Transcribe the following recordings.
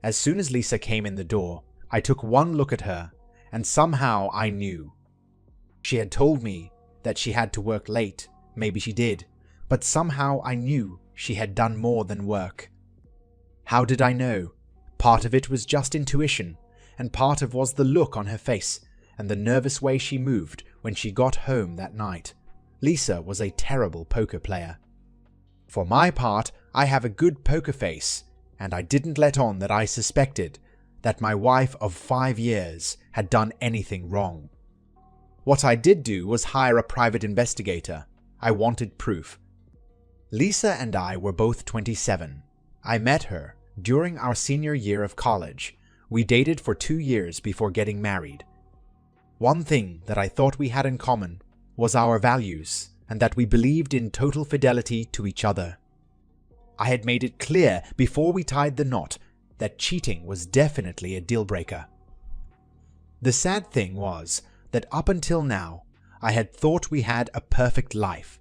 As soon as Lisa came in the door, I took one look at her, and somehow I knew. She had told me that she had to work late, maybe she did, but somehow I knew she had done more than work. How did I know? Part of it was just intuition, and part of was the look on her face and the nervous way she moved when she got home that night. Lisa was a terrible poker player. For my part, I have a good poker face, and I didn't let on that I suspected that my wife of 5 years had done anything wrong. What I did do was hire a private investigator. I wanted proof. Lisa and I were both 27. I met her during our senior year of college. We dated for 2 years before getting married. One thing that I thought we had in common was our values, and that we believed in total fidelity to each other. I had made it clear before we tied the knot that cheating was definitely a deal-breaker. The sad thing was that up until now, I had thought we had a perfect life.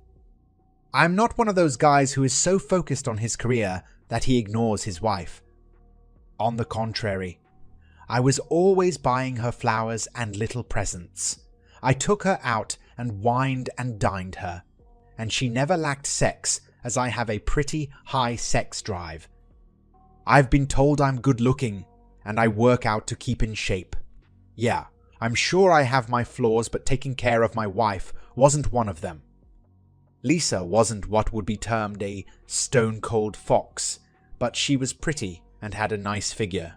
I'm not one of those guys who is so focused on his career that he ignores his wife. On the contrary, I was always buying her flowers and little presents. I took her out and wined and dined her, and she never lacked sex, as I have a pretty high sex drive. I've been told I'm good looking, and I work out to keep in shape. Yeah, I'm sure I have my flaws, but taking care of my wife wasn't one of them. Lisa wasn't what would be termed a stone-cold fox, but she was pretty and had a nice figure.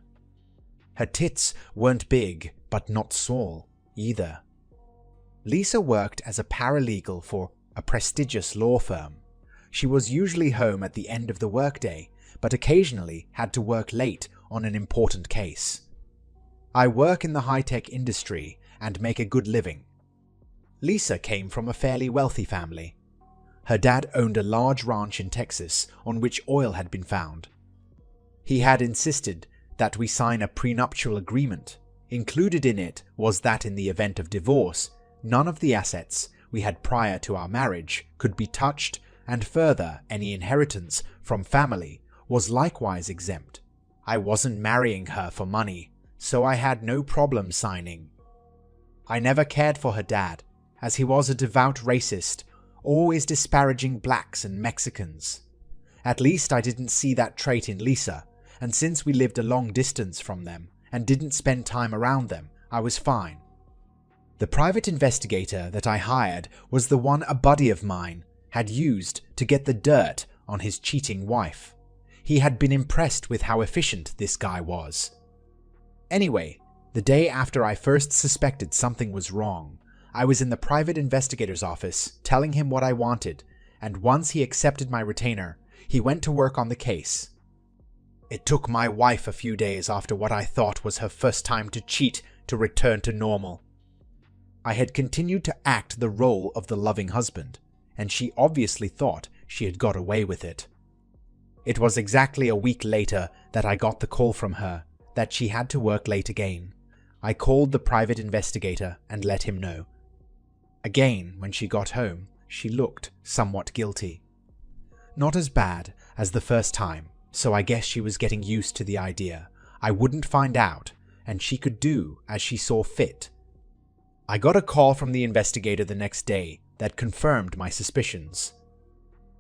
Her tits weren't big, but not small either. Lisa worked as a paralegal for a prestigious law firm. She was usually home at the end of the workday, but occasionally had to work late on an important case. I work in the high-tech industry and make a good living. Lisa came from a fairly wealthy family. Her dad owned a large ranch in Texas on which oil had been found. He had insisted that we sign a prenuptial agreement. Included in it was that in the event of divorce, none of the assets we had prior to our marriage could be touched, and further, any inheritance from family was likewise exempt. I wasn't marrying her for money, so I had no problem signing. I never cared for her dad, as he was a devout racist, always disparaging blacks and Mexicans. At least I didn't see that trait in Lisa, and since we lived a long distance from them and didn't spend time around them, I was fine. The private investigator that I hired was the one a buddy of mine had used to get the dirt on his cheating wife. He had been impressed with how efficient this guy was. Anyway, the day after I first suspected something was wrong, I was in the private investigator's office telling him what I wanted, and once he accepted my retainer, he went to work on the case. It took my wife a few days after what I thought was her first time to cheat to return to normal. I had continued to act the role of the loving husband, and she obviously thought she had got away with it. It was exactly a week later that I got the call from her that she had to work late again. I called the private investigator and let him know. Again, when she got home, she looked somewhat guilty. Not as bad as the first time, so I guess she was getting used to the idea I wouldn't find out, and she could do as she saw fit. I got a call from the investigator the next day that confirmed my suspicions.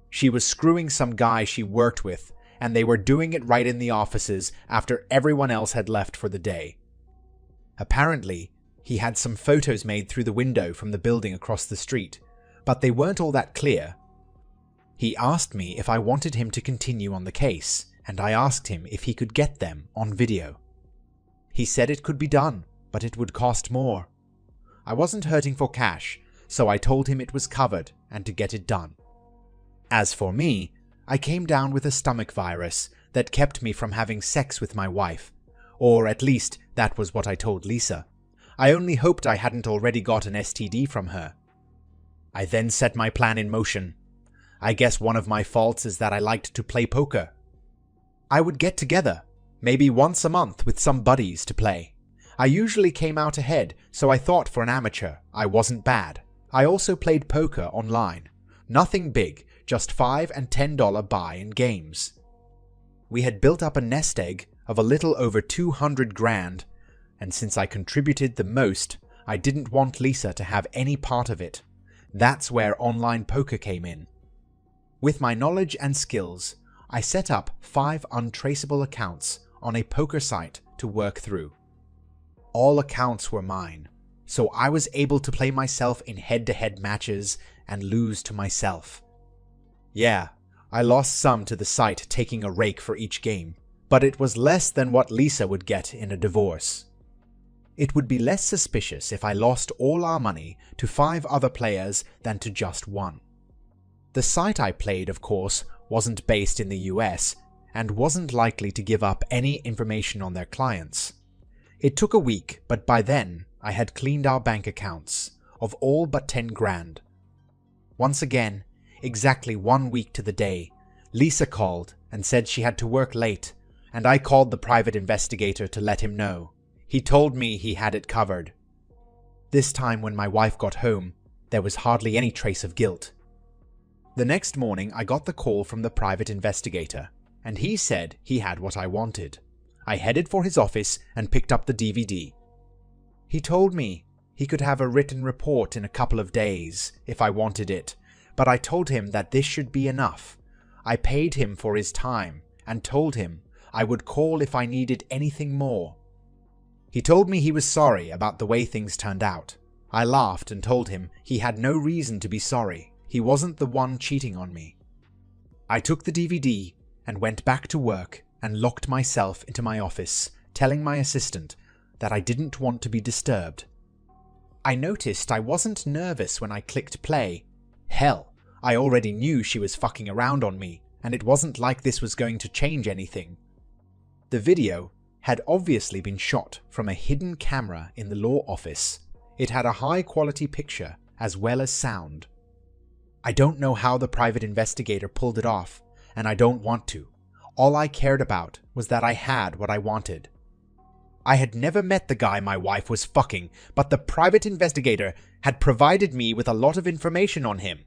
She was screwing some guy she worked with, and they were doing it right in the offices after everyone else had left for the day. Apparently, he had some photos made through the window from the building across the street, but they weren't all that clear. He asked me if I wanted him to continue on the case, and I asked him if he could get them on video. He said it could be done, but it would cost more. I wasn't hurting for cash, so I told him it was covered and to get it done. As for me, I came down with a stomach virus that kept me from having sex with my wife, or at least that was what I told Lisa. I only hoped I hadn't already got an STD from her. I then set my plan in motion. I guess one of my faults is that I liked to play poker. I would get together, maybe once a month with some buddies to play. I usually came out ahead, so I thought for an amateur I wasn't bad. I also played poker online. Nothing big, just $5 and $10 buy-in games. We had built up a nest egg of a little over 200 grand, and since I contributed the most, I didn't want Lisa to have any part of it. That's where online poker came in. With my knowledge and skills, I set up 5 untraceable accounts on a poker site to work through. All accounts were mine, so I was able to play myself in head-to-head matches and lose to myself. Yeah, I lost some to the site taking a rake for each game, but it was less than what Lisa would get in a divorce. It would be less suspicious if I lost all our money to 5 other players than to just one. The site I played, of course, wasn't based in the US and wasn't likely to give up any information on their clients. It took a week, but by then I had cleaned our bank accounts of all but 10 grand. Once again, exactly 1 week to the day, Lisa called and said she had to work late, and I called the private investigator to let him know. He told me he had it covered. This time when my wife got home, there was hardly any trace of guilt. The next morning I got the call from the private investigator, and he said he had what I wanted. I headed for his office and picked up the DVD. He told me he could have a written report in a couple of days if I wanted it, but I told him that this should be enough. I paid him for his time and told him I would call if I needed anything more. He told me he was sorry about the way things turned out. I laughed and told him he had no reason to be sorry. He wasn't the one cheating on me. I took the DVD and went back to work and locked myself into my office, telling my assistant that I didn't want to be disturbed. I noticed I wasn't nervous when I clicked play. Hell, I already knew she was fucking around on me, and it wasn't like this was going to change anything. The video had obviously been shot from a hidden camera in the law office. It had a high-quality picture as well as sound. I don't know how the private investigator pulled it off, and I don't want to. All I cared about was that I had what I wanted. I had never met the guy my wife was fucking, but the private investigator had provided me with a lot of information on him.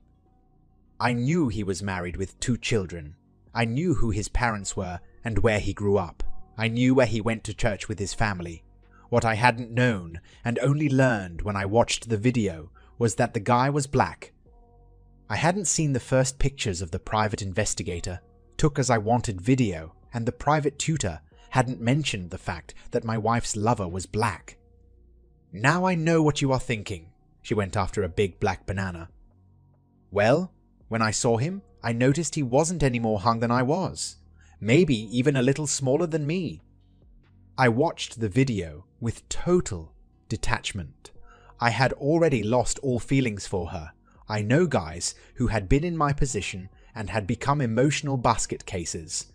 I knew he was married with 2 children. I knew who his parents were and where he grew up. I knew where he went to church with his family. What I hadn't known, and only learned when I watched the video, was that the guy was black. I hadn't seen the first pictures of the private investigator, took as I wanted video, and the private tutor hadn't mentioned the fact that my wife's lover was black. "Now I know what you are thinking," she went after a big black banana. Well, when I saw him, I noticed he wasn't any more hung than I was. Maybe even a little smaller than me. I watched the video with total detachment. I had already lost all feelings for her. I know guys who had been in my position and had become emotional basket cases.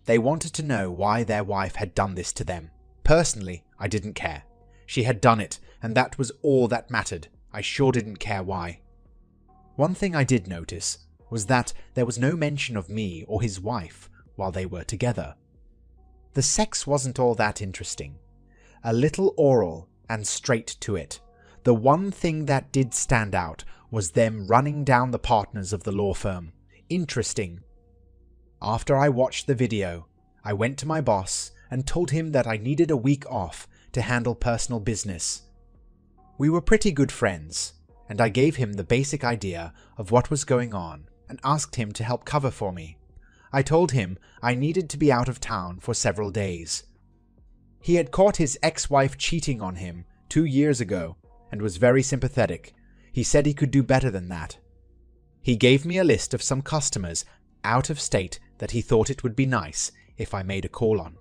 They wanted to know why their wife had done this to them. Personally, I didn't care. She had done it, and that was all that mattered. I sure didn't care why. One thing I did notice was that there was no mention of me or his wife while they were together. The sex wasn't all that interesting. A little oral and straight to it. The one thing that did stand out was them running down the partners of the law firm. Interesting. After I watched the video, I went to my boss and told him that I needed a week off to handle personal business. We were pretty good friends, and I gave him the basic idea of what was going on and asked him to help cover for me. I told him I needed to be out of town for several days. He had caught his ex-wife cheating on him 2 years ago and was very sympathetic. He said he could do better than that. He gave me a list of some customers out of state that he thought it would be nice if I made a call on.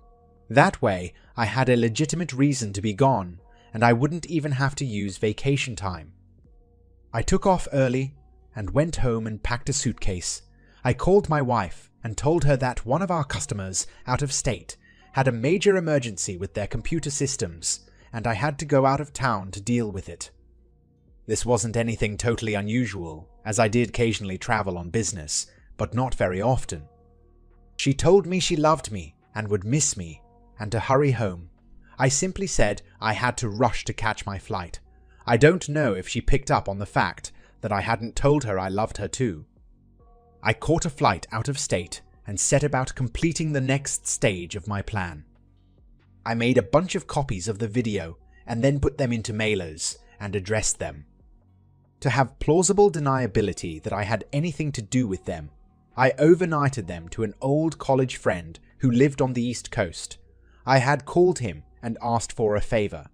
That way, I had a legitimate reason to be gone, and I wouldn't even have to use vacation time. I took off early and went home and packed a suitcase. I called my wife and told her that one of our customers out of state had a major emergency with their computer systems, and I had to go out of town to deal with it. This wasn't anything totally unusual, as I did occasionally travel on business, but not very often. She told me she loved me and would miss me, and to hurry home. I simply said I had to rush to catch my flight. I don't know if she picked up on the fact that I hadn't told her I loved her too. I caught a flight out of state and set about completing the next stage of my plan. I made a bunch of copies of the video and then put them into mailers and addressed them. To have plausible deniability that I had anything to do with them, I overnighted them to an old college friend who lived on the East Coast. I had called him and asked for a favor.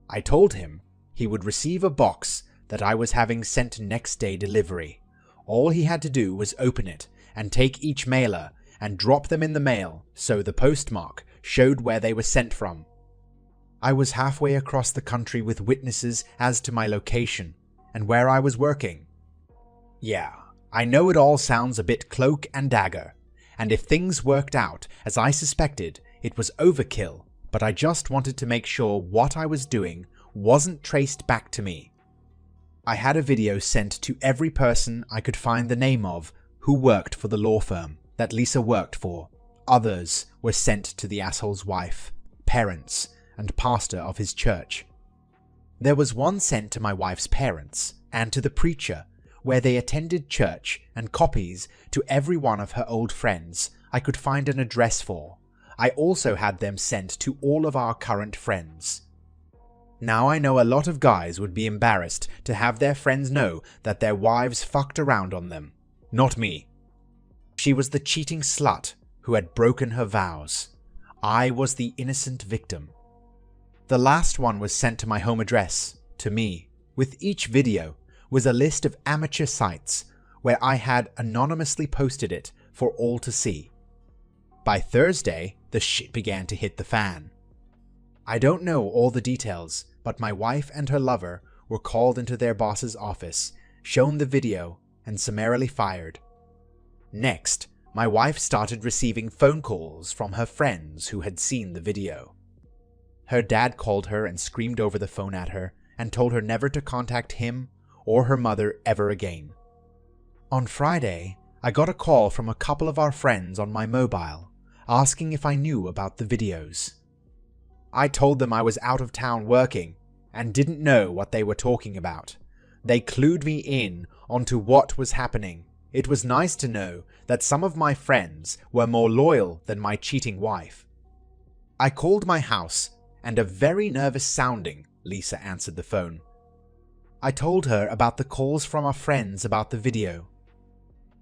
I told him he would receive a box that I was having sent next day delivery. All he had to do was open it and take each mailer and drop them in the mail so the postmark showed where they were sent from. I was halfway across the country with witnesses as to my location and where I was working. Yeah, I know it all sounds a bit cloak and dagger, and if things worked out as I suspected, it was overkill, but I just wanted to make sure what I was doing wasn't traced back to me. I had a video sent to every person I could find the name of who worked for the law firm that Lisa worked for. Others were sent to the asshole's wife, parents, and pastor of his church. There was one sent to my wife's parents and to the preacher, where they attended church, and copies to every one of her old friends I could find an address for. I also had them sent to all of our current friends. Now I know a lot of guys would be embarrassed to have their friends know that their wives fucked around on them. Not me. She was the cheating slut who had broken her vows. I was the innocent victim. The last one was sent to my home address, to me. With each video was a list of amateur sites where I had anonymously posted it for all to see. By Thursday, the shit began to hit the fan. I don't know all the details, but my wife and her lover were called into their boss's office, shown the video, and summarily fired. Next, my wife started receiving phone calls from her friends who had seen the video. Her dad called her and screamed over the phone at her and told her never to contact him or her mother ever again. On Friday, I got a call from a couple of our friends on my mobile, asking if I knew about the videos. I told them I was out of town working and didn't know what they were talking about. They clued me in onto what was happening. It was nice to know that some of my friends were more loyal than my cheating wife. I called my house, and a very nervous sounding Lisa answered the phone. I told her about the calls from our friends about the video.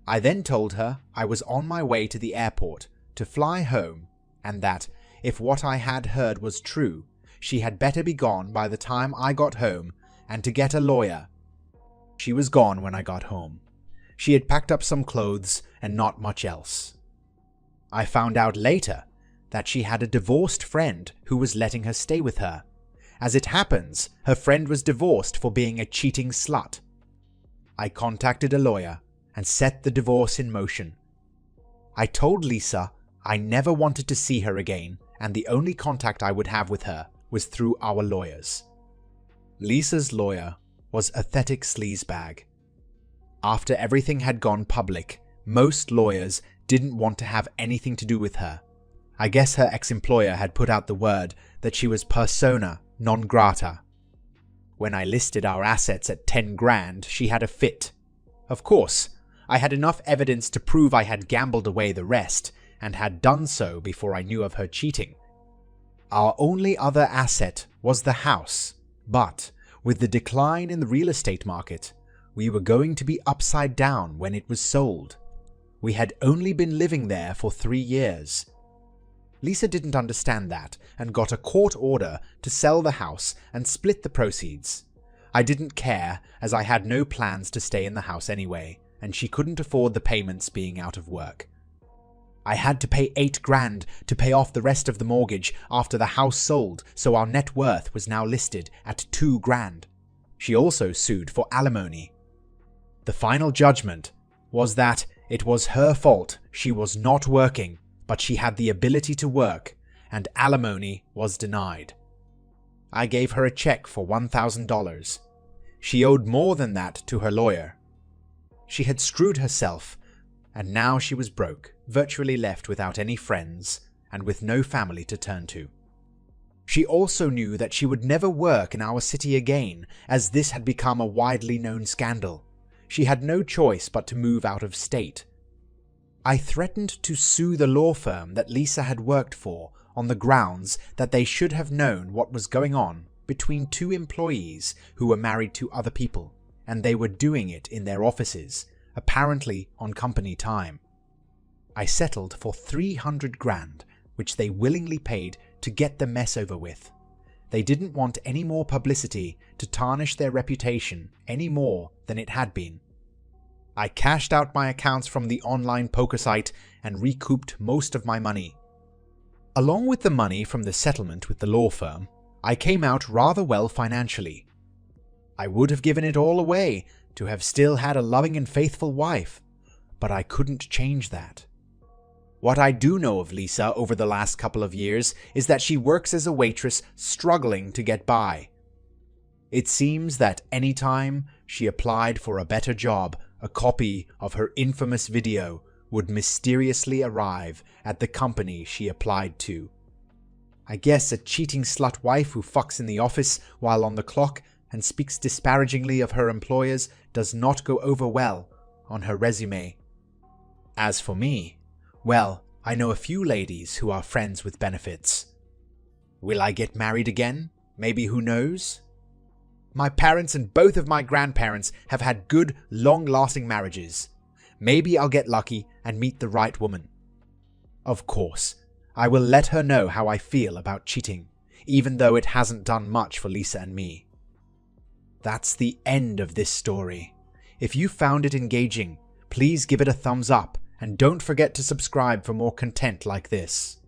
I then told her I was on my way to the airport to fly home, and that if what I had heard was true, she had better be gone by the time I got home and to get a lawyer. She was gone when I got home. She had packed up some clothes and not much else. I found out later that she had a divorced friend who was letting her stay with her. As it happens, her friend was divorced for being a cheating slut. I contacted a lawyer and set the divorce in motion. I told Lisa I never wanted to see her again, and the only contact I would have with her was through our lawyers. Lisa's lawyer was a pathetic sleazebag. After everything had gone public, most lawyers didn't want to have anything to do with her. I guess her ex-employer had put out the word that she was persona non grata. When I listed our assets at 10 grand, she had a fit. Of course, I had enough evidence to prove I had gambled away the rest, and had done so before I knew of her cheating. Our only other asset was the house, but with the decline in the real estate market, we were going to be upside down when it was sold. We had only been living there for 3 years. Lisa didn't understand that and got a court order to sell the house and split the proceeds. I didn't care, as I had no plans to stay in the house anyway, and she couldn't afford the payments being out of work. I had to pay 8 grand to pay off the rest of the mortgage after the house sold, so our net worth was now listed at 2 grand. She also sued for alimony. The final judgment was that it was her fault she was not working, but she had the ability to work, and alimony was denied. I gave her a check for $1,000. She owed more than that to her lawyer. She had screwed herself, and now she was broke, virtually left without any friends, and with no family to turn to. She also knew that she would never work in our city again, as this had become a widely known scandal. She had no choice but to move out of state. I threatened to sue the law firm that Lisa had worked for on the grounds that they should have known what was going on between two employees who were married to other people, and they were doing it in their offices, apparently on company time. I settled for 300 grand, which they willingly paid to get the mess over with. They didn't want any more publicity to tarnish their reputation any more than it had been. I cashed out my accounts from the online poker site and recouped most of my money. Along with the money from the settlement with the law firm, I came out rather well financially. I would have given it all away to have still had a loving and faithful wife, but I couldn't change that. What I do know of Lisa over the last couple of years is that she works as a waitress struggling to get by. It seems that any time she applied for a better job, a copy of her infamous video would mysteriously arrive at the company she applied to. I guess a cheating slut wife who fucks in the office while on the clock and speaks disparagingly of her employers does not go over well on her resume. As for me, well, I know a few ladies who are friends with benefits. Will I get married again? Maybe, who knows? My parents and both of my grandparents have had good, long-lasting marriages. Maybe I'll get lucky and meet the right woman. Of course, I will let her know how I feel about cheating, even though it hasn't done much for Lisa and me. That's the end of this story. If you found it engaging, please give it a thumbs up and don't forget to subscribe for more content like this.